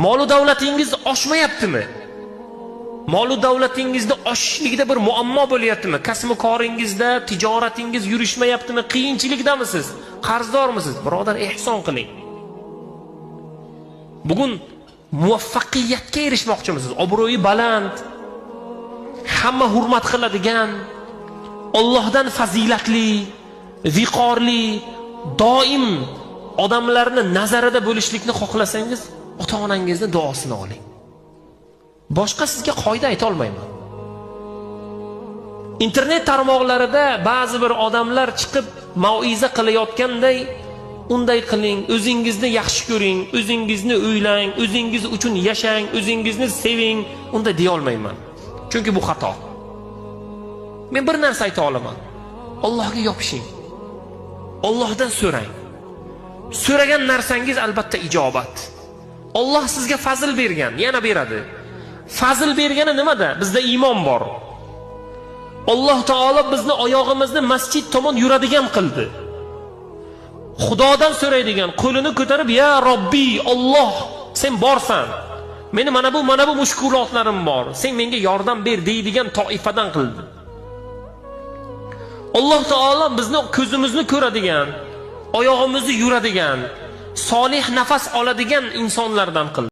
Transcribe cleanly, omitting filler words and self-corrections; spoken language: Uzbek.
Mol-u davlatingiz oshmayaptimi? Mol-u davlatingizda oshishligida bir muammo bo'lyaptimi? Kasb-koringizda, tijoratingiz yurishmayaptimi? Qiyinchilikdamisiz? Qarzdormisiz? Birodar, ehson qiling. Bugun muvaffaqiyatga erishmoqchimisiz? Obro'yi baland, hamma hurmat qiladigan, Allohdan fazilatli, viqorli, doim odamlarni nazarida bo'lishlikni xohlasangiz, ota-onangizning duosini oling. Boshqa sizga qoida ayta olmayman. Internet tarmoqlarida ba'zi bir odamlar chiqib mauiza qilayotganday, unday qiling, o'zingizni yaxshi ko'ring, o'zingizni o'ylang, o'zingiz uchun yashang, o'zingizni seving, unday deya olmayman. Chunki bu xato. Men bir narsa ayta olaman. Allohga yopishing. Allohdan so'rang. So'ragan narsangiz albatta ijobat. Alloh sizga fazl bergan, yana beradi. Fazl bergani nimada? Bizda iymon bor. Alloh taolo bizni oyog'imizni masjid tomon yuradigan qildi. Xudodan so'raydigan, qo'lini ko'tarib, "Ya Robbiy, Alloh, sen borsan. Meni mana bu mushkulotlarim bor. Sen menga yordam ber" deydigan toifadan qildi. Alloh taolo bizni ko'zimizni ko'radigan, oyog'imizni yuradigan, solih nafas oladigan insonlardan qildi.